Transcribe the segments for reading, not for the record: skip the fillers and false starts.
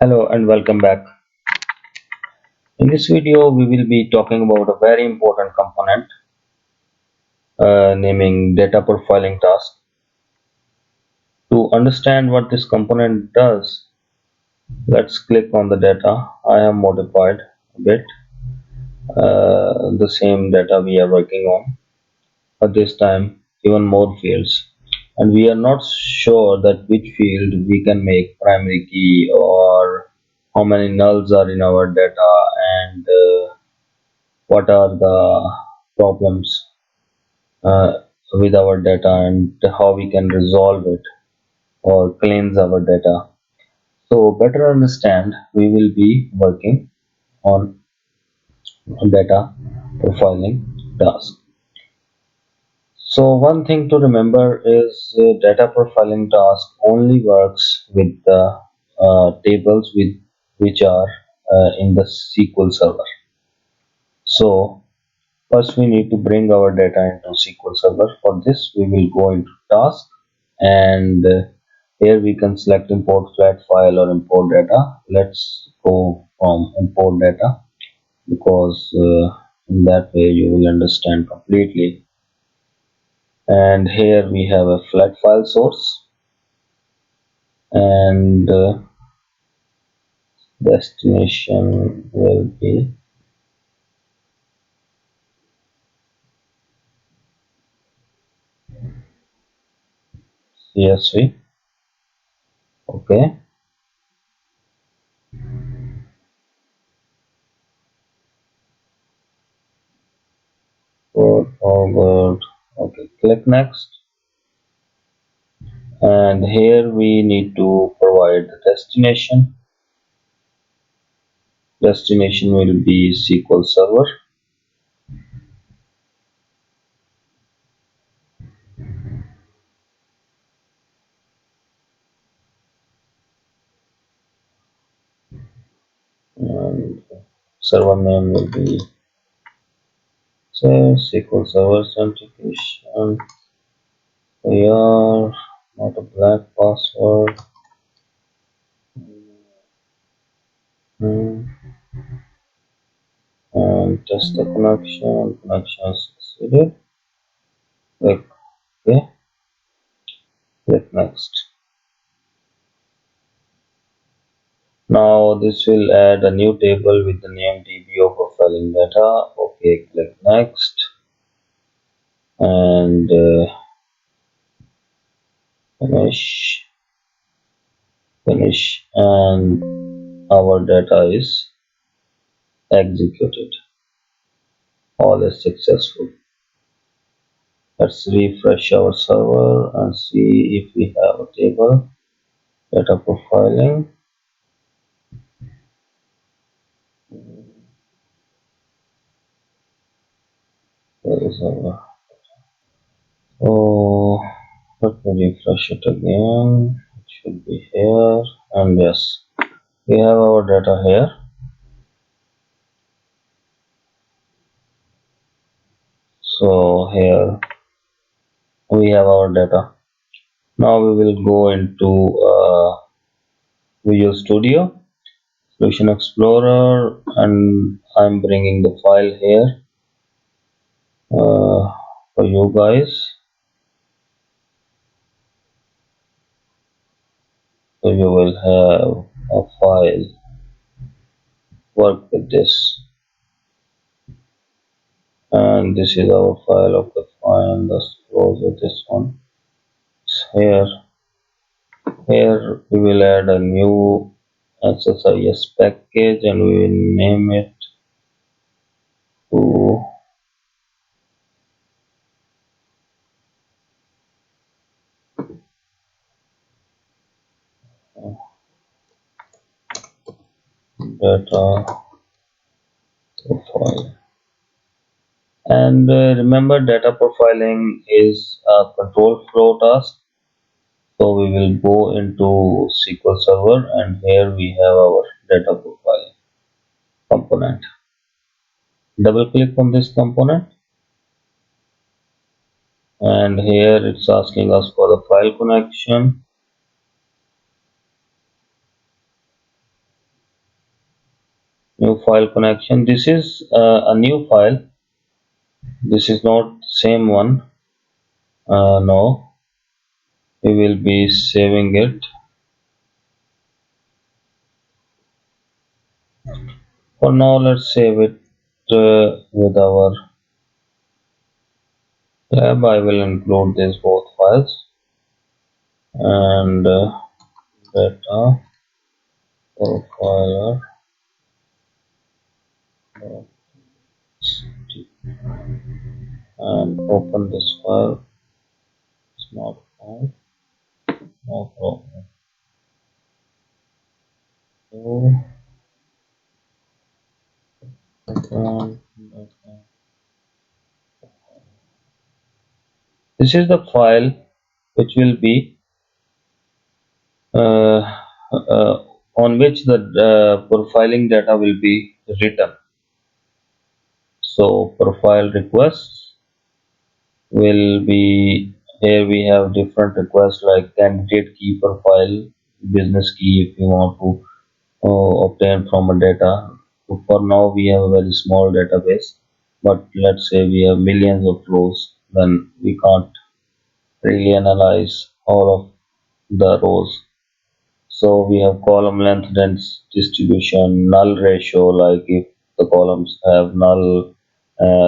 Hello and welcome back. In this video, we will be talking about a very important component, naming data profiling task. To understand what this component does, let's click on the data. I have modified a bit the same data we are working on, but this time even more fields. And we are not sure that which field we can make primary key or how many nulls are in our data and what are the problems uh, with our data and how we can resolve it or cleanse our data. So better understand, we will be working on data profiling task. So one thing to remember is data profiling task only works with the tables with which are in the SQL server. So first, we need to bring our data into SQL Server. For this, we will go into Task, and here we can select Import Flat File or Import Data. Let's go from Import Data because in that way you will understand completely. And here we have a flat file source, and destination will be CSV. Okay. Good. All good. Okay. Click Next. And here we need to provide the destination will be SQL Server, and server name will be say SQL Server authentication. We are not a black password. Hmm. And test the connection is succeeded. Click OK. Click Next. Now this will add a new table with the name DBO profiling data. OK, click Next. And finish, and our data is executed. All is successful. Let's refresh our server and see if we have a table. Data profiling. There is our. So let me refresh it again. It should be here, and yes, we have our data here. So here we have our data. Now we will go into Visual Studio, Solution Explorer, and I'm bringing the file here for you guys. So you will have a file. Work with this, and this is our file. Okay, fine. Let's close with this one. So here we will add a new SSIS package, and we will name it to data profile. And remember, data profiling is a control flow task. So we will go into SQL Server, and here we have our data profile component. Double click on this component, and here it's asking us for the file connection. new file connection. This is a new file. This is not same one. No, we will be saving it. For now, let's save it with our lab. I will include these both files and data profiler and open this file. It's not found. No problem. So, this is the file which will be uh, on which the profiling data will be written. So profile requests will be here. We have different requests like candidate key profile, business key if you want to obtain from a data. So for now we have a very small database, but let's say we have millions of rows, then we can't really analyze all of the rows. So we have column length dense distribution, null ratio, like if the columns have null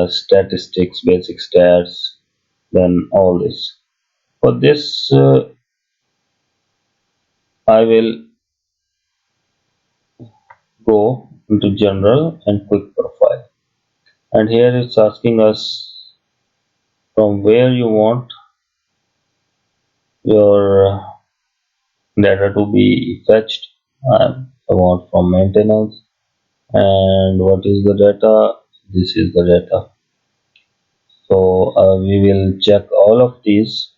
statistics, basic stats, then all this. For this, I will go into general and quick profile. And here it's asking us from where you want your data to be fetched. I want from maintenance. And what is the data? This is the data. So we will check all of these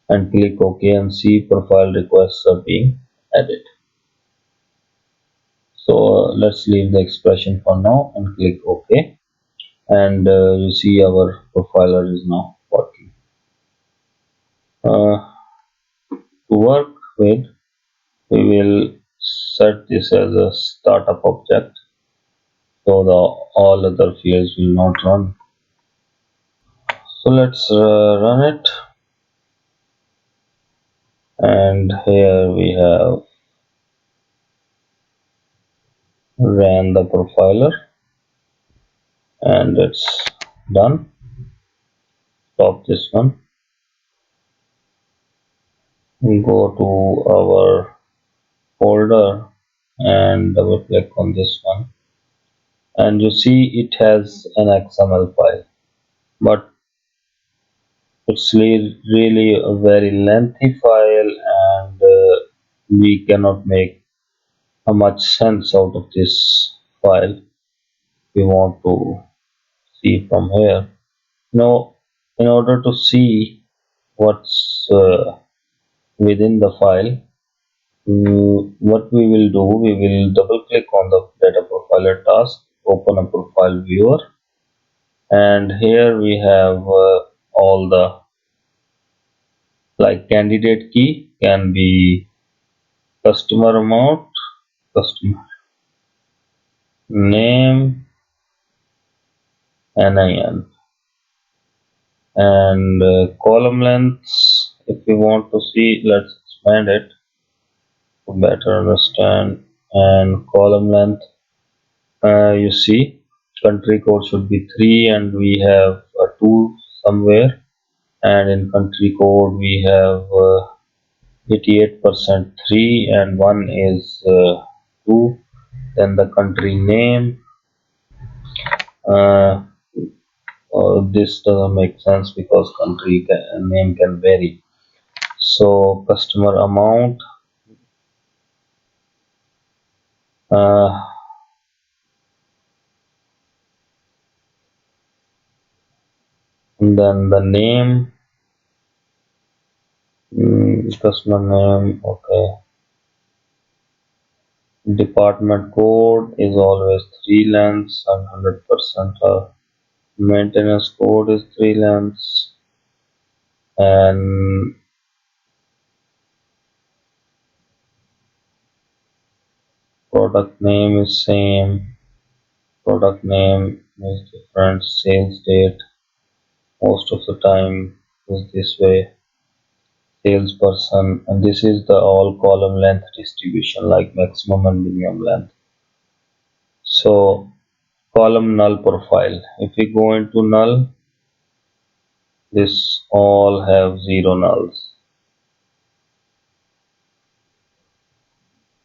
and click OK and see profile requests are being added. So let's leave the expression for now and click OK. And you see our profiler is now working. To work with, we will set this as a startup object so the all other fields will not run. So let's run it, and here we have ran the profiler and it's done. Stop this one and go to our folder and double click on this one, and you see it has an XML file, but it's really a very lengthy file, and we cannot make a much sense out of this file. We want to see from here. Now, in order to see what's within the file, what we will do, we will double click on the data profiler task, open a profile viewer, and here we have all the, like candidate key can be customer amount, customer name, NIN, and column lengths. If we want to see, let's expand it to better understand. And column length, you see country code should be 3 and we have a 2 somewhere, and in country code we have 88% 3 and 1 is 2. Then the country name, uh, this doesn't make sense because name can vary. So customer amount, uh, and then the name, customer name, okay. Department code is always 3 lengths and 100% maintenance code is 3 lengths, and Product name is same. Product name is different. Sales date most of the time is this way. Salesperson, and this is the all column length distribution like maximum and minimum length. So column null profile. If we go into null, this all have zero nulls.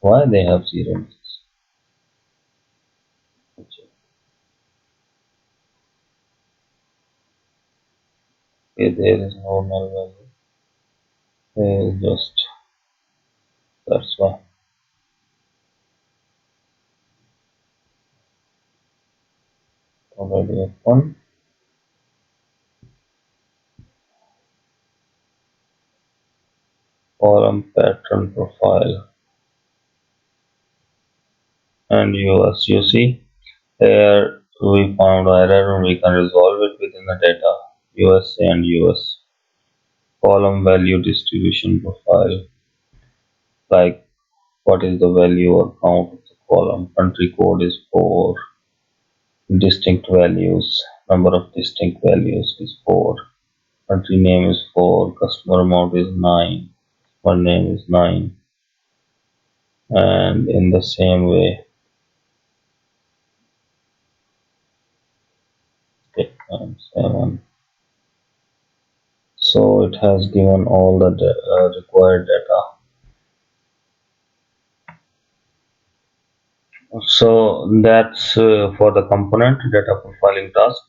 Why they have zero nulls? Okay, there is no null value. There is just that's why. Already open. Column pattern profile and US. You see here we found error and we can resolve it within the data USA and US. Column value distribution profile, like what is the value or count of the column. Country code is 4. Distinct values. Number of distinct values is 4. Country name is 4. Customer amount is 9. One name is 9. And in the same way, okay, 7. So it has given all the required data. So that's for the component data profiling task.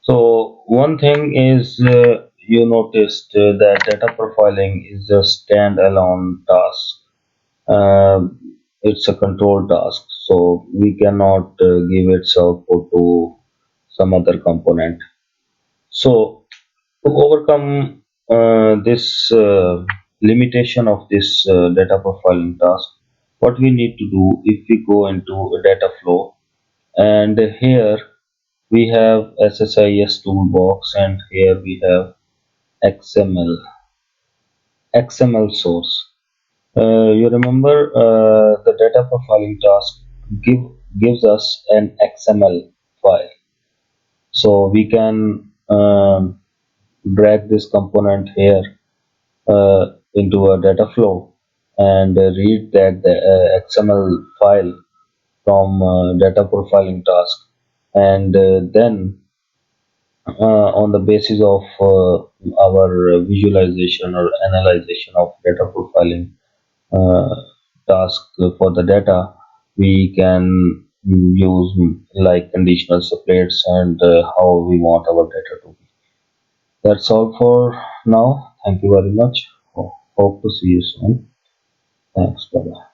So one thing is you noticed that data profiling is a standalone task. It's a control task, so we cannot give its output to some other component. So to overcome this limitation of this data profiling task, what we need to do if we go into a data flow, and here we have SSIS toolbox, and here we have XML source. You remember the data profiling task gives us an XML file, so we can drag this component here into a data flow and read that the XML file from data profiling task, and then on the basis of our visualization or analyzation of data profiling uh, task for the data, we can use like conditional separates and how we want our data to be. That's all for now. Thank you very much. Hope to see you soon. Thanks. Bye bye.